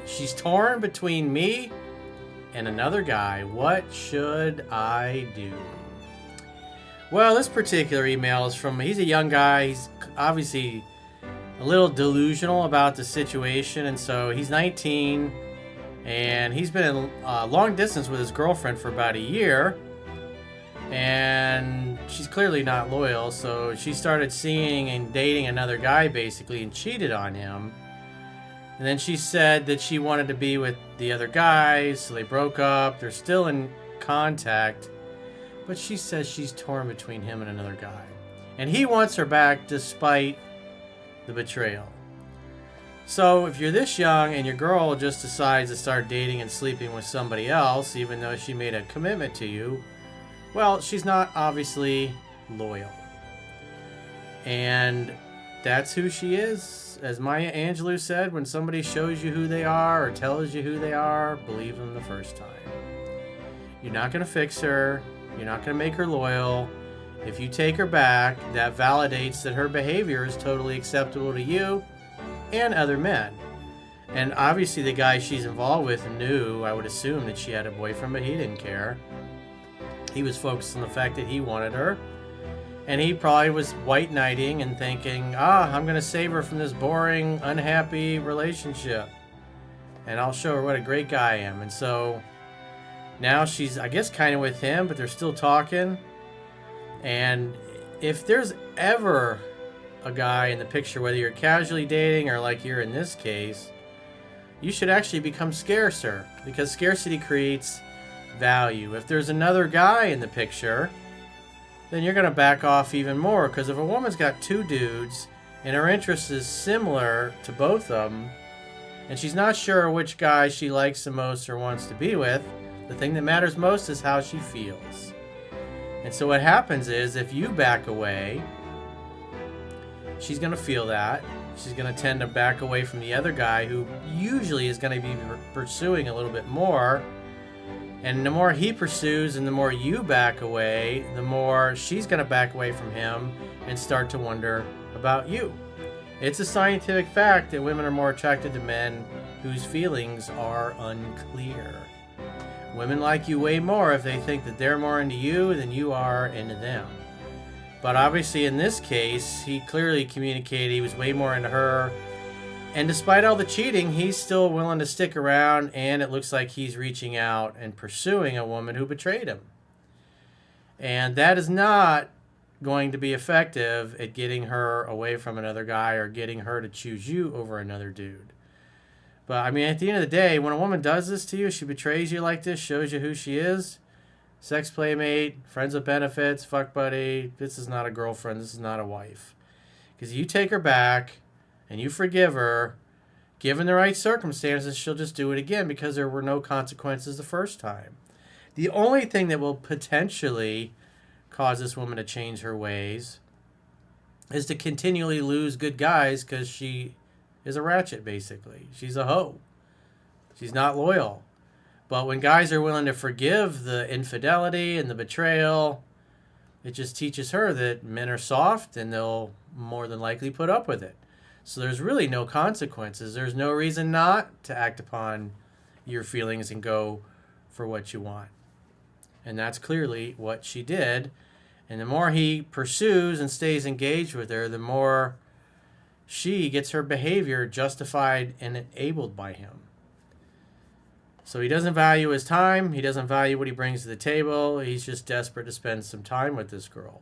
She's torn between me and another guy. What should I do? Well, this particular email is from, he's a young guy. He's obviously a little delusional about the situation. And so he's 19 and he's been in long distance with his girlfriend for about a year. And she's clearly not loyal. So she started seeing and dating another guy basically and cheated on him. And then she said that she wanted to be with the other guy. So they broke up. They're still in contact. But she says she's torn between him and another guy. And he wants her back despite the betrayal. So if you're this young and your girl just decides to start dating and sleeping with somebody else, even though she made a commitment to you, well, she's not obviously loyal. And that's who she is. As Maya Angelou said, when somebody shows you who they are or tells you who they are, believe them the first time. You're not going to fix her. You're not going to make her loyal. If you take her back, that validates that her behavior is totally acceptable to you and other men. And obviously the guy she's involved with knew, I would assume, that she had a boyfriend, but he didn't care. He was focused on the fact that he wanted her. And he probably was white knighting and thinking, I'm going to save her from this boring, unhappy relationship. And I'll show her what a great guy I am. And so now she's, I guess, kind of with him, but they're still talking. And if there's ever a guy in the picture, whether you're casually dating or like you're in this case, you should actually become scarcer, because scarcity creates value. If there's another guy in the picture, then you're going to back off even more, because if a woman's got two dudes and her interest is similar to both of them, and she's not sure which guy she likes the most or wants to be with, the thing that matters most is how she feels. And so what happens is, if you back away, she's going to feel that. She's going to tend to back away from the other guy, who usually is going to be pursuing a little bit more. And the more he pursues and the more you back away, the more she's going to back away from him and start to wonder about you. It's a scientific fact that women are more attracted to men whose feelings are unclear. Women like you way more if they think that they're more into you than you are into them. But obviously in this case, he clearly communicated he was way more into her. And despite all the cheating, he's still willing to stick around, and it looks like he's reaching out and pursuing a woman who betrayed him. And that is not going to be effective at getting her away from another guy or getting her to choose you over another dude. But, I mean, at the end of the day, when a woman does this to you, she betrays you like this, shows you who she is, sex playmate, friends with benefits, fuck buddy, this is not a girlfriend, this is not a wife. Because you take her back and you forgive her, given the right circumstances, she'll just do it again because there were no consequences the first time. The only thing that will potentially cause this woman to change her ways is to continually lose good guys, because she is a ratchet, basically. She's a hoe. She's not loyal. But when guys are willing to forgive the infidelity and the betrayal, it just teaches her that men are soft and they'll more than likely put up with it. So there's really no consequences. There's no reason not to act upon your feelings and go for what you want. And that's clearly what she did. And the more he pursues and stays engaged with her, the more she gets her behavior justified and enabled by him. So he doesn't value his time. He doesn't value what he brings to the table. He's just desperate to spend some time with this girl.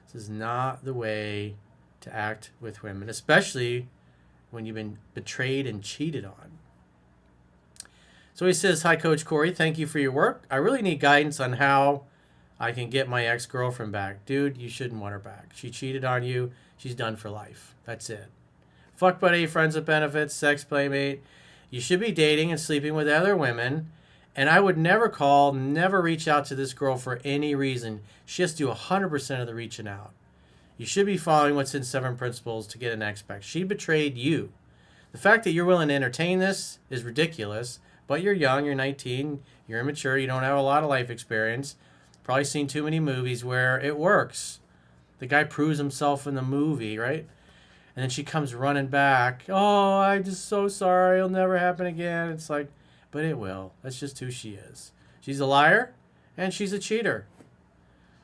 This is not the way to act with women, especially when you've been betrayed and cheated on. So he says, "Hi, Coach Corey. Thank you for your work. I really need guidance on how I can get my ex-girlfriend back." Dude, you shouldn't want her back. She cheated on you. She's done for life. That's it. Fuck buddy, friends with benefits, sex playmate. You should be dating and sleeping with other women. And I would never reach out to this girl for any reason. She has to do 100% of the reaching out. You should be following what's in 7 Principles to get an ex back. She betrayed you. The fact that you're willing to entertain this is ridiculous. But you're young, you're 19, you're immature, you don't have a lot of life experience. Probably seen too many movies where it works. The guy proves himself in the movie, right? And then she comes running back. Oh, I'm just so sorry. It'll never happen again. It's like, but it will. That's just who she is. She's a liar and she's a cheater.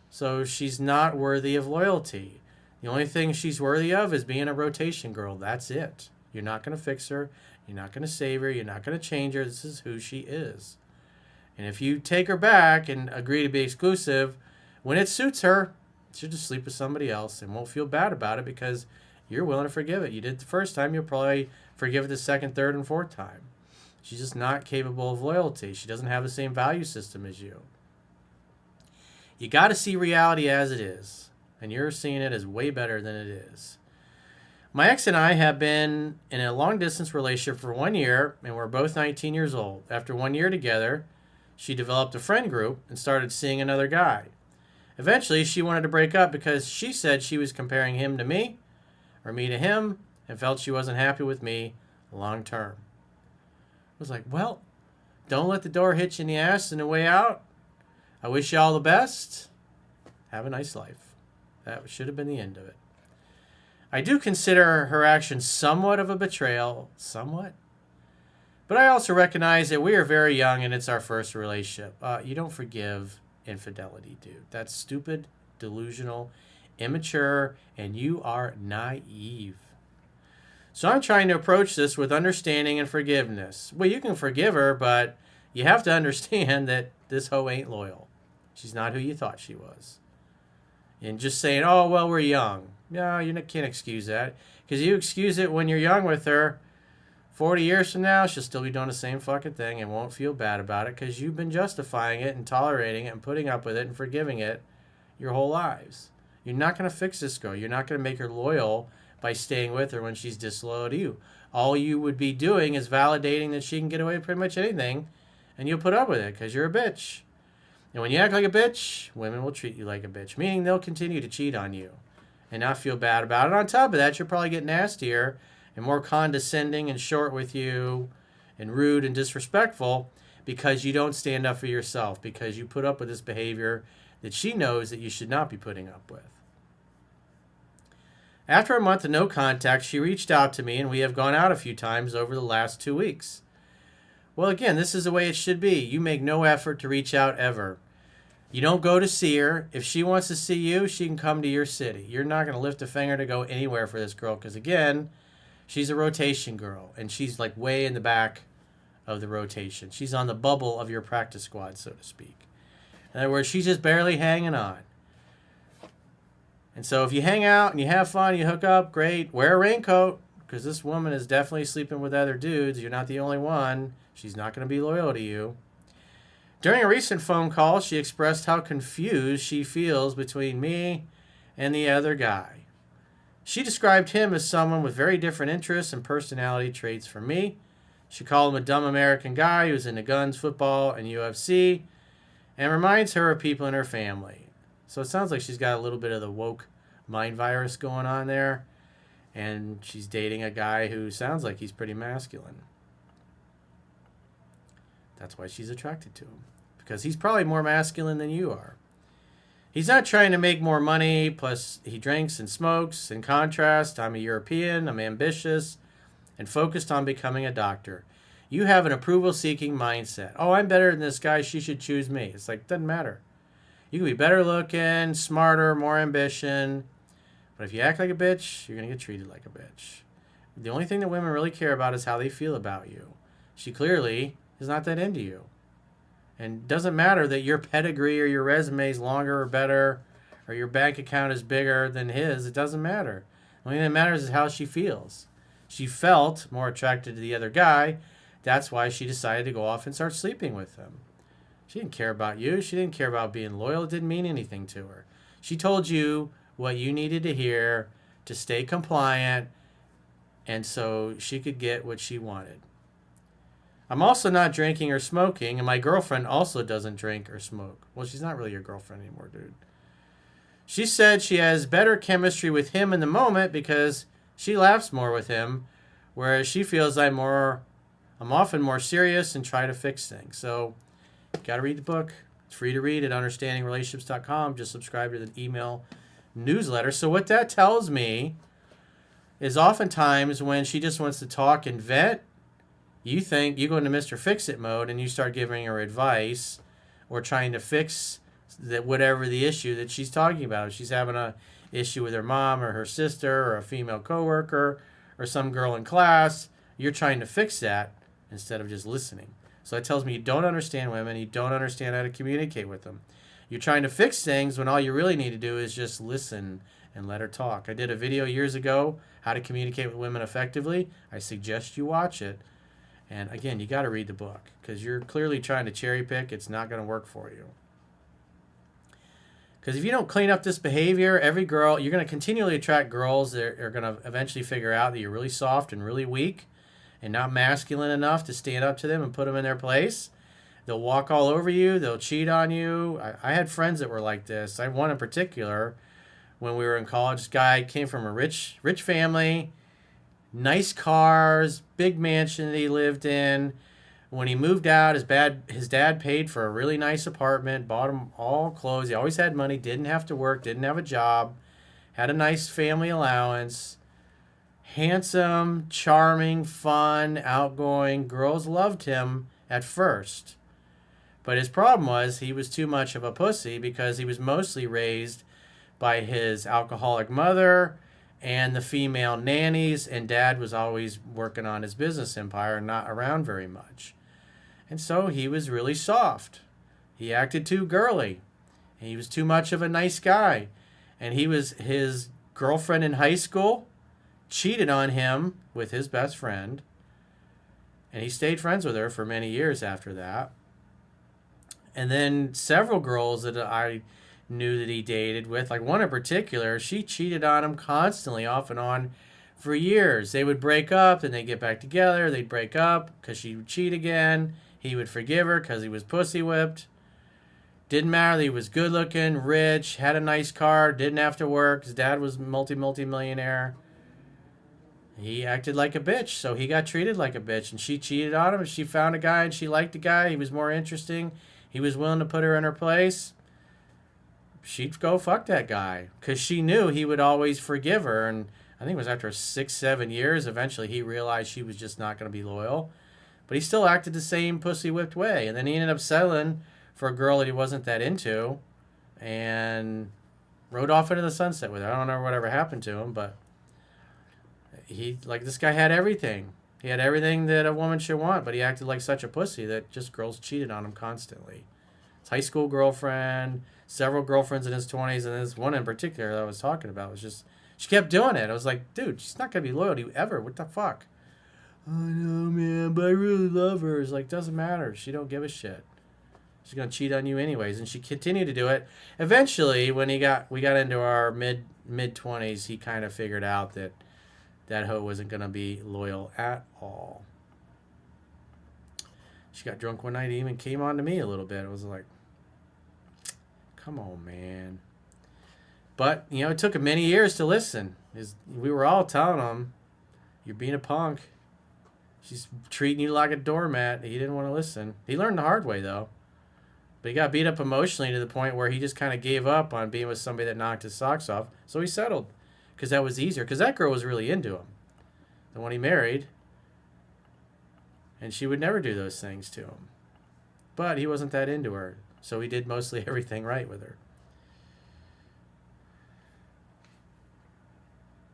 So she's not worthy of loyalty. The only thing she's worthy of is being a rotation girl. That's it. You're not going to fix her. You're not going to save her. You're not going to change her. This is who she is. And if you take her back and agree to be exclusive, when it suits her, she'll just sleep with somebody else and won't feel bad about it because you're willing to forgive it. You did it the first time, you'll probably forgive it the second, third, and fourth time. She's just not capable of loyalty. She doesn't have the same value system as you. You got to see reality as it is, and you're seeing it as way better than it is. My ex and I have been in a long-distance relationship for 1 year, and we're both 19 years old. After 1 year together, she developed a friend group and started seeing another guy. Eventually, she wanted to break up because she said she was comparing him to me, or me to him, and felt she wasn't happy with me long term. I was like, well, don't let the door hit you in the ass on the way out. I wish you all the best. Have a nice life. That should have been the end of it. I do consider her actions somewhat of a betrayal, somewhat. But I also recognize that we are very young and it's our first relationship. You don't forgive infidelity, dude. That's stupid, delusional, immature, and you are naive. So I'm trying to approach this with understanding and forgiveness. Well, you can forgive her, but you have to understand that this hoe ain't loyal. She's not who you thought she was. And just saying, oh, well, we're young. No, you can't excuse that. Because you excuse it when you're young with her. 40 years from now, she'll still be doing the same fucking thing and won't feel bad about it because you've been justifying it and tolerating it and putting up with it and forgiving it your whole lives. You're not going to fix this girl. You're not going to make her loyal by staying with her when she's disloyal to you. All you would be doing is validating that she can get away with pretty much anything, and you'll put up with it because you're a bitch. And when you act like a bitch, women will treat you like a bitch, meaning they'll continue to cheat on you and not feel bad about it. On top of that, you'll probably get nastier and more condescending and short with you and rude and disrespectful because you don't stand up for yourself, because you put up with this behavior that she knows that you should not be putting up with. After a month of no contact, she reached out to me, and we have gone out a few times over the last 2 weeks. Well, again, this is the way it should be. You make no effort to reach out ever. You don't go to see her. If she wants to see you, she can come to your city. You're not going to lift a finger to go anywhere for this girl because, again, she's a rotation girl, and she's like way in the back of the rotation. She's on the bubble of your practice squad, so to speak. In other words, she's just barely hanging on. And so if you hang out and you have fun, you hook up, great. Wear a raincoat because this woman is definitely sleeping with other dudes. You're not the only one. She's not going to be loyal to you. During a recent phone call, she expressed how confused she feels between me and the other guy. She described him as someone with very different interests and personality traits from me. She called him a dumb American guy who's into guns, football, and UFC, and reminds her of people in her family. So it sounds like she's got a little bit of the woke mind virus going on there, and she's dating a guy who sounds like he's pretty masculine. That's why she's attracted to him, because he's probably more masculine than you are. He's not trying to make more money, plus he drinks and smokes. In contrast, I'm a European, I'm ambitious, and focused on becoming a doctor. You have an approval-seeking mindset. Oh, I'm better than this guy, she should choose me. It's like, doesn't matter. You can be better looking, smarter, more ambition, but if you act like a bitch, you're going to get treated like a bitch. The only thing that women really care about is how they feel about you. She clearly is not that into you. And it doesn't matter that your pedigree or your resume is longer or better or your bank account is bigger than his. It doesn't matter. The only thing that matters is how she feels. She felt more attracted to the other guy. That's why she decided to go off and start sleeping with him. She didn't care about you. She didn't care about being loyal. It didn't mean anything to her. She told you what you needed to hear to stay compliant, and so she could get what she wanted. I'm also not drinking or smoking, and my girlfriend also doesn't drink or smoke. Well, she's not really your girlfriend anymore, dude. She said she has better chemistry with him in the moment because she laughs more with him, whereas she feels I'm often more serious and try to fix things. So, got to read the book. It's free to read at understandingrelationships.com. Just subscribe to the email newsletter. So what that tells me is oftentimes when she just wants to talk and vent, you think you go into Mr. Fix-It mode and you start giving her advice or trying to fix that whatever the issue that she's talking about. If she's having a issue with her mom or her sister or a female coworker or some girl in class, you're trying to fix that instead of just listening. So that tells me you don't understand women, you don't understand how to communicate with them. You're trying to fix things when all you really need to do is just listen and let her talk. I did a video years ago, how to communicate with women effectively. I suggest you watch it. And again, you got to read the book because you're clearly trying to cherry pick. It's not going to work for you. Because if you don't clean up this behavior, every girl, you're going to continually attract girls that are going to eventually figure out that you're really soft and really weak and not masculine enough to stand up to them and put them in their place. They'll walk all over you. They'll cheat on you. I had friends that were like this. I had one in particular when we were in college. This guy came from a rich family, nice cars, big mansion that he lived in. When he moved out, his dad paid for a really nice apartment, bought him all clothes. He always had money, didn't have to work, didn't have a job, had a nice family allowance. Handsome, charming, fun, outgoing. Girls loved him at first. But his problem was he was too much of a pussy because he was mostly raised by his alcoholic mother and the female nannies, and dad was always working on his business empire and not around very much. And so he was really soft. He acted too girly. He was too much of a nice guy. And his girlfriend in high school cheated on him with his best friend. And he stayed friends with her for many years after that. And then several girls that I knew that he dated with, like one in particular, she cheated on him constantly, off and on, for years. They would break up, then they'd get back together. They'd break up because she would cheat again. He would forgive her because he was pussy whipped. Didn't matter that he was good looking, rich, had a nice car, didn't have to work. His dad was multi-millionaire. He acted like a bitch, so he got treated like a bitch. And she cheated on him. She found a guy and she liked the guy. He was more interesting. He was willing to put her in her place. She'd go fuck that guy because she knew he would always forgive her. And I think it was after 6-7 years, eventually he realized she was just not going to be loyal. But he still acted the same pussy whipped way. And then he ended up settling for a girl that he wasn't that into and rode off into the sunset with her. I don't know whatever happened to him, but this guy had everything. He had everything that a woman should want, but he acted like such a pussy that just girls cheated on him constantly. His high school girlfriend, several girlfriends in his 20s, and this one in particular that I was talking about was just, she kept doing it. I was like, dude, she's not going to be loyal to you ever. What the fuck? I know, man, but I really love her. It's like, doesn't matter. She don't give a shit. She's going to cheat on you anyways. And she continued to do it. Eventually, when we got into our mid-20s, he kind of figured out that hoe wasn't going to be loyal at all. She got drunk one night and even came on to me a little bit. It was like, come on, man. But, it took him many years to listen. We were all telling him, you're being a punk. She's treating you like a doormat. He didn't want to listen. He learned the hard way, though. But he got beat up emotionally to the point where he just kind of gave up on being with somebody that knocked his socks off. So he settled because that was easier. Because that girl was really into him, the one he married. And she would never do those things to him. But he wasn't that into her. So he did mostly everything right with her.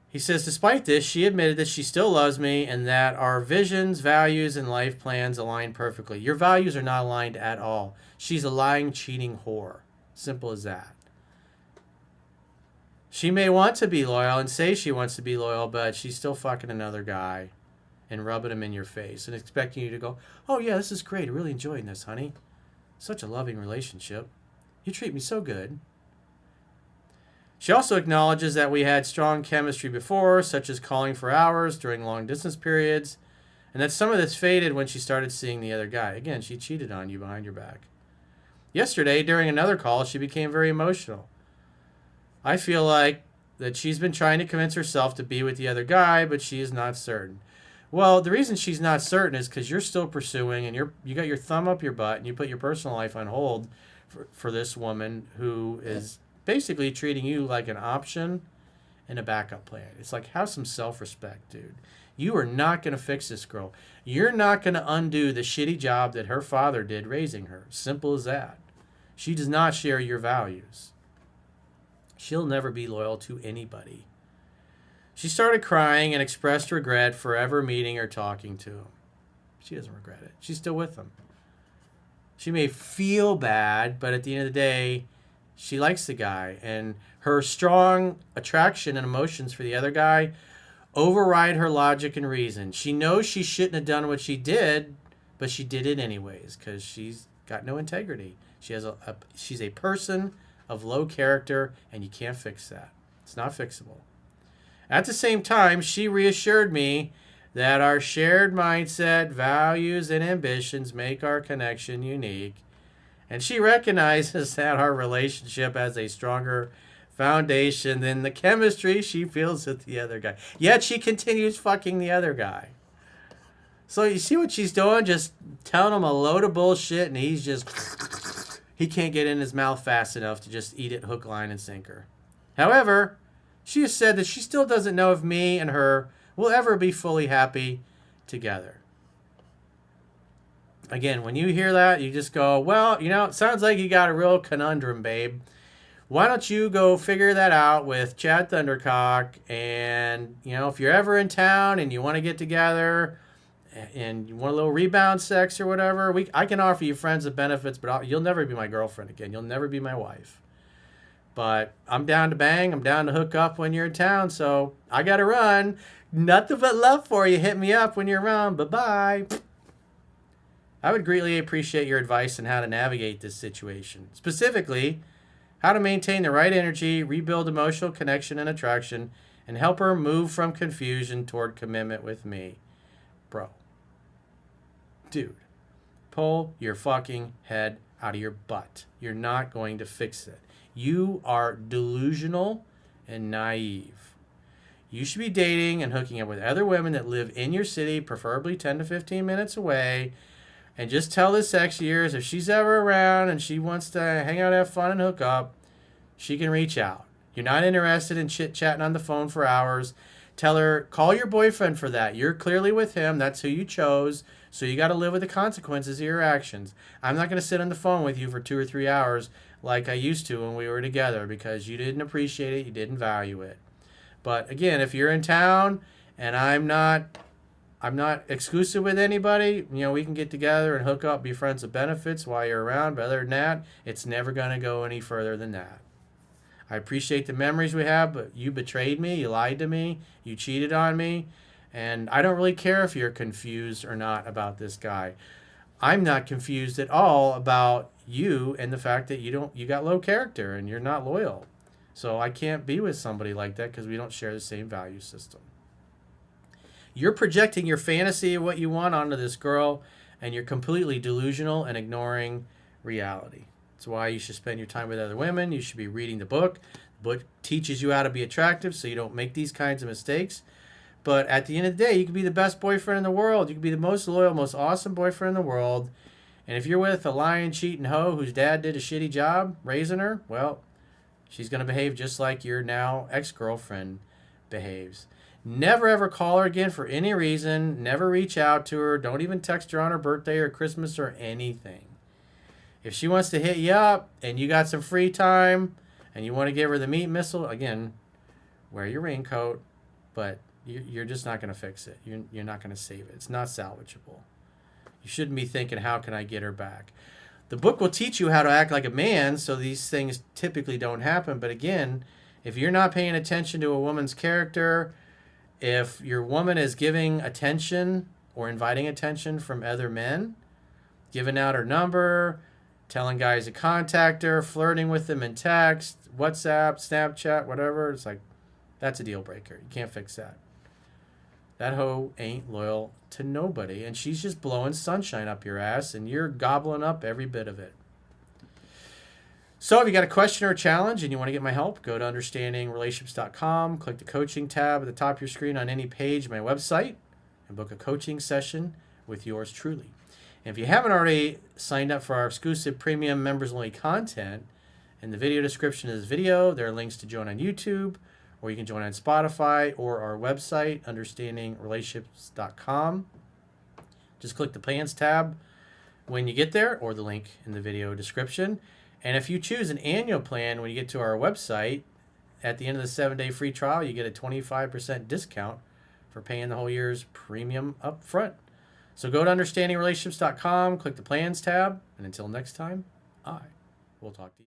He says, despite this, she admitted that she still loves me and that our visions, values, and life plans align perfectly. Your values are not aligned at all. She's a lying, cheating whore. Simple as that. She may want to be loyal and say she wants to be loyal, but she's still fucking another guy and rubbing him in your face and expecting you to go, oh yeah, this is great. I'm really enjoying this, honey. Such a loving relationship. You treat me so good. She also acknowledges that we had strong chemistry before, such as calling for hours during long distance periods, and that some of this faded when she started seeing the other guy. Again, she cheated on you behind your back. Yesterday, during another call, she became very emotional. I feel like that she's been trying to convince herself to be with the other guy, but she is not certain. Well, the reason she's not certain is because you're still pursuing and you got your thumb up your butt and you put your personal life on hold for this woman who is basically treating you like an option and a backup plan. It's like, have some self-respect, dude. You are not going to fix this girl. You're not going to undo the shitty job that her father did raising her. Simple as that. She does not share your values. She'll never be loyal to anybody. She started crying and expressed regret for ever meeting or talking to him. She doesn't regret it. She's still with him. She may feel bad, but at the end of the day, she likes the guy. And her strong attraction and emotions for the other guy override her logic and reason. She knows she shouldn't have done what she did, but she did it anyways because she's got no integrity. She's a person of low character, and you can't fix that. It's not fixable. At the same time, she reassured me that our shared mindset, values, and ambitions make our connection unique. And she recognizes that our relationship has a stronger foundation than the chemistry she feels with the other guy. Yet she continues fucking the other guy. So you see what she's doing? Just telling him a load of bullshit, and he's just... he can't get in his mouth fast enough to just eat it hook, line, and sinker. However, she has said that she still doesn't know if me and her will ever be fully happy together. Again, when you hear that, you just go, well, it sounds like you got a real conundrum, babe. Why don't you go figure that out with Chad Thundercock? And, if you're ever in town and you want to get together and you want a little rebound sex or whatever, I can offer you friends with benefits, but you'll never be my girlfriend again. You'll never be my wife. But I'm down to bang. I'm down to hook up when you're in town. So I got to run. Nothing but love for you. Hit me up when you're around. Bye-bye. I would greatly appreciate your advice on how to navigate this situation. Specifically, how to maintain the right energy, rebuild emotional connection and attraction, and help her move from confusion toward commitment with me. Bro. Dude. Pull your fucking head out of your butt. You're not going to fix it. You are delusional and naive. You should be dating and hooking up with other women that live in your city, preferably 10 to 15 minutes away. And just tell this ex of yours, if she's ever around and she wants to hang out, have fun, and hook up, she can reach out. You're not interested in chit-chatting on the phone for hours. Tell her, call your boyfriend for that. You're clearly with him. That's who you chose. So you got to live with the consequences of your actions. I'm not going to sit on the phone with you for 2 or 3 hours like I used to when we were together because you didn't appreciate it. You didn't value it. But again, if you're in town and I'm not exclusive with anybody, we can get together and hook up, be friends with benefits while you're around. But other than that, it's never going to go any further than that. I appreciate the memories we have, but you betrayed me, you lied to me, you cheated on me, and I don't really care if you're confused or not about this guy. I'm not confused at all about you and the fact that you got low character and you're not loyal. So I can't be with somebody like that because we don't share the same value system. You're projecting your fantasy of what you want onto this girl, and you're completely delusional and ignoring reality. That's why you should spend your time with other women. You should be reading the book. The book teaches you how to be attractive so you don't make these kinds of mistakes. But at the end of the day, you can be the best boyfriend in the world. You can be the most loyal, most awesome boyfriend in the world. And if you're with a lying, cheating hoe whose dad did a shitty job raising her, well, she's going to behave just like your now ex-girlfriend behaves. Never ever call her again for any reason. Never reach out to her. Don't even text her on her birthday or Christmas or anything. If she wants to hit you up and you got some free time and you want to give her the meat missile, again, wear your raincoat, but you're just not going to fix it. You're not going to save it. It's not salvageable. You shouldn't be thinking, how can I get her back? The book will teach you how to act like a man, so these things typically don't happen. But again, if you're not paying attention to a woman's character, if your woman is giving attention or inviting attention from other men, giving out her number, telling guys to contact her, flirting with them in text, WhatsApp, Snapchat, whatever, it's like, that's a deal breaker. You can't fix that. That hoe ain't loyal to nobody, and she's just blowing sunshine up your ass, and you're gobbling up every bit of it. So if you got a question or a challenge and you want to get my help, go to understandingrelationships.com, click the coaching tab at the top of your screen on any page of my website, and book a coaching session with yours truly. And if you haven't already signed up for our exclusive premium members-only content, in the video description of this video, there are links to join on YouTube or you can join on Spotify or our website, understandingrelationships.com. Just click the plans tab when you get there, or the link in the video description. And if you choose an annual plan when you get to our website, at the end of the 7-day free trial, you get a 25% discount for paying the whole year's premium up front. So go to understandingrelationships.com, click the plans tab, and until next time, I will talk to you.